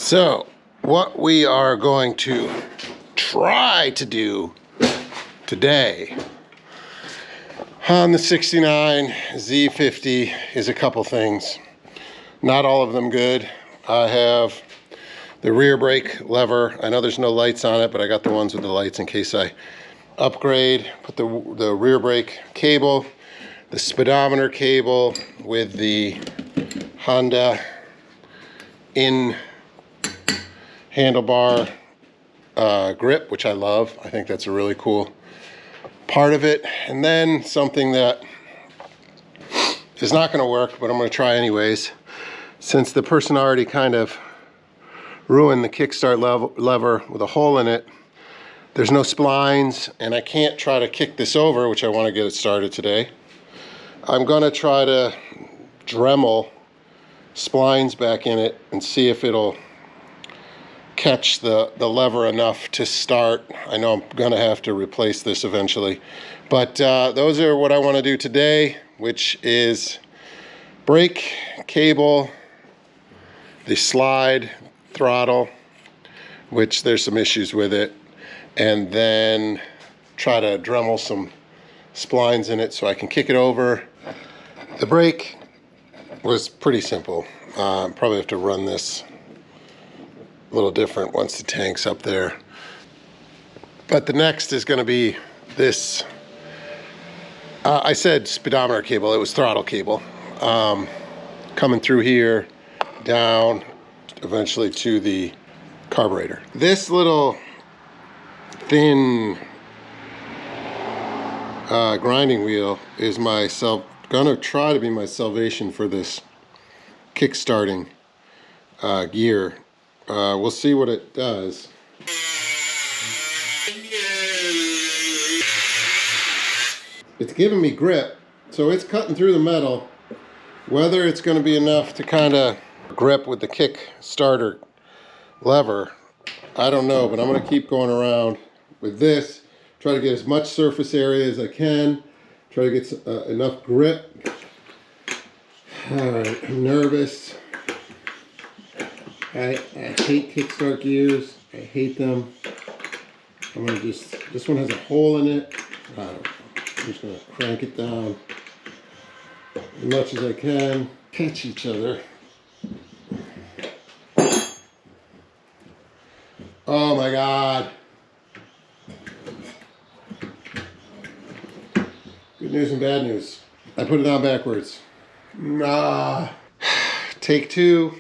So what we are going to try to do today on the 69 Z50 is a couple things. Not all of them good. I have the rear brake lever. I know there's no lights on it, but I got the ones with the lights in case I upgrade. Put the rear brake cable, the speedometer cable with the Honda in handlebar grip, which I love. I think that's a really cool part of it. And then something that is not going to work, but I'm going to try anyways, since the person already kind of ruined the Kickstart lever with a hole in it. There's no splines, and I can't try to kick this over, which I want to get it started today. I'm going to try to Dremel splines back in it and see if it'll catch the lever enough to start. I know I'm gonna have to replace this eventually, but those are what I want to do today, which is brake cable, the slide throttle, which there's some issues with it, and then try to Dremel some splines in it so I can kick it over. The brake was pretty simple. Probably have to run this a little different once the tank's up there. But the next is going to be this, I said speedometer cable, it was throttle cable. Coming through here, down, eventually to the carburetor. This little thin grinding wheel is gonna try to be my salvation for this kick-starting gear. We'll see what it does. It's giving me grip, so it's cutting through the metal. Whether it's going to be enough to kind of grip with the kick starter lever, I don't know, but I'm going to keep going around with this, try to get as much surface area as I can, try to get enough grip. All right, I'm nervous. I hate kickstart gears. I hate them. I'm gonna this one has a hole in it. I'm just gonna crank it down as much as I can. Catch each other. Oh my God. Good news and bad news. I put it on backwards. Take two.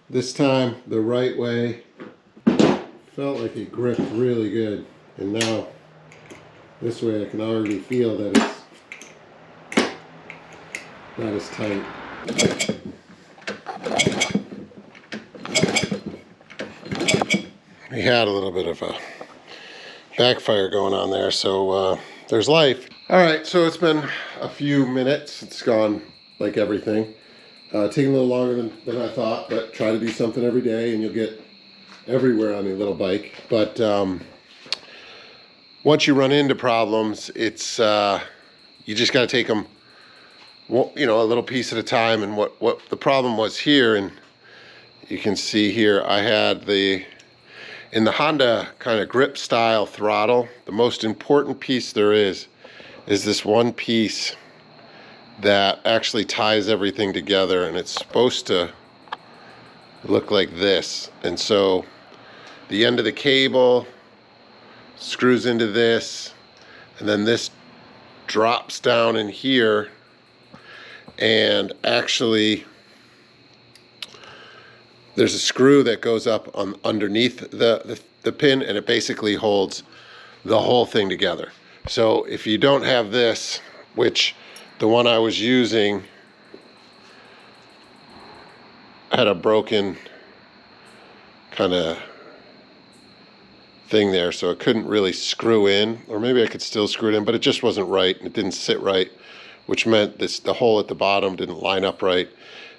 This time the right way. Felt like it gripped really good, and now this way I can already feel that it's not as tight. We had a little bit of a backfire going on there, so there's life. All right, so it's been a few minutes. It's gone like everything. Taking a little longer than I thought, but try to do something every day and you'll get everywhere on your little bike. But once you run into problems, it's you just got to take them, you know, a little piece at a time. And what the problem was here, and you can see here, I had in the Honda kind of grip style throttle, the most important piece there is this one piece that actually ties everything together, and it's supposed to look like this. And so the end of the cable screws into this, and then this drops down in here, and actually there's a screw that goes up on underneath the pin, and it basically holds the whole thing together. So if you don't have this, which the one I was using had a broken kind of thing there, so it couldn't really screw in, or maybe I could still screw it in, but it just wasn't right, and it didn't sit right, which meant the hole at the bottom didn't line up right.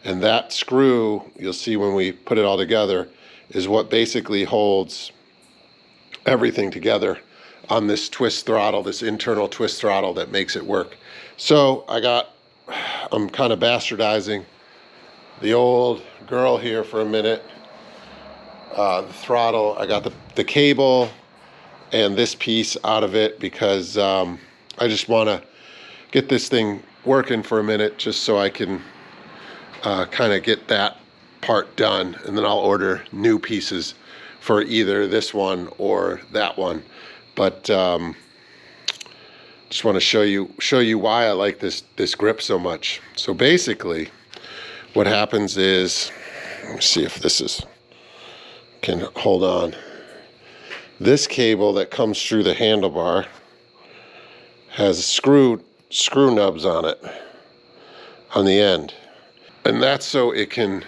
And that screw, you'll see when we put it all together, is what basically holds everything together on this twist throttle, this internal twist throttle that makes it work. So I'm kind of bastardizing the old girl here for a minute. The throttle, I got the cable and this piece out of it because I just want to get this thing working for a minute just so I can kind of get that part done, and then I'll order new pieces for either this one or that one. But just want to show you why I like this grip so much. So basically what happens is, let me see if this can hold on. This cable that comes through the handlebar has screw nubs on it on the end, and that's so you can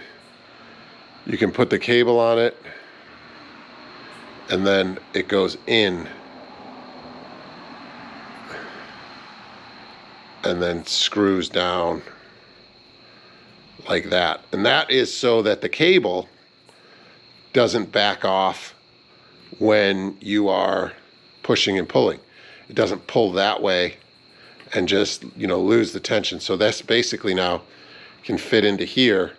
put the cable on it and then it goes in and then screws down like that. And that is so that the cable doesn't back off when you are pushing and pulling. It doesn't pull that way and just, you know, lose the tension. So that's basically now can fit into here.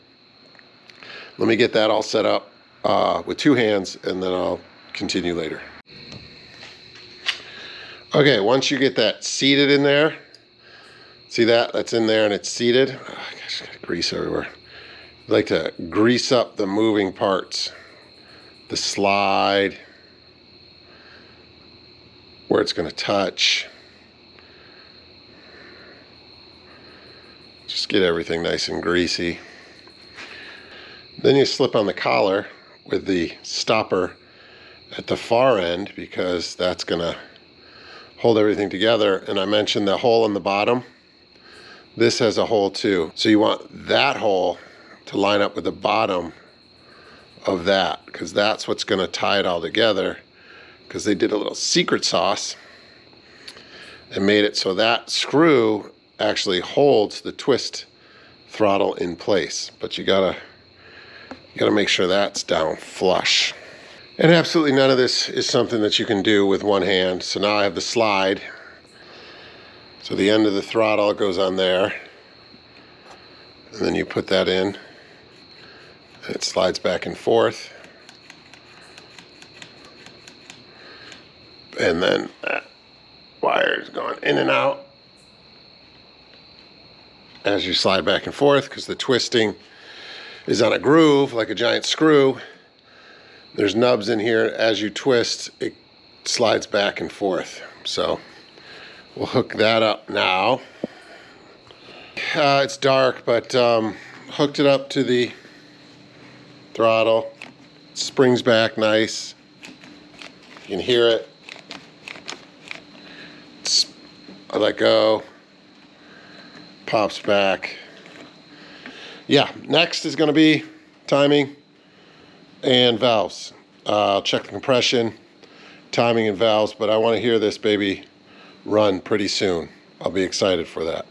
Let me get that all set up with two hands, and then I'll continue later. Okay, once you get that seated in there, see that? That's in there and it's seated. Oh, gosh, got grease everywhere. I like to grease up the moving parts. The slide, where it's going to touch. Just get everything nice and greasy. Then you slip on the collar with the stopper at the far end, because that's going to hold everything together. And I mentioned the hole in the bottom. This has a hole too. So you want that hole to line up with the bottom of that, because that's what's going to tie it all together, because they did a little secret sauce and made it so that screw actually holds the twist throttle in place. But you gotta make sure that's down flush. And absolutely none of this is something that you can do with one hand. So now I have the slide. So the end of the throttle goes on there, and then you put that in. It slides back and forth, and then that wire is going in and out as you slide back and forth, because the twisting is on a groove like a giant screw. There's nubs in here. As you twist, it slides back and forth. So we'll hook that up now. It's dark, but hooked it up to the throttle. It springs back nice. You can hear it. I let go. Pops back. Yeah, next is going to be timing and valves. I'll check the compression, timing and valves, but I want to hear this baby run pretty soon. I'll be excited for that.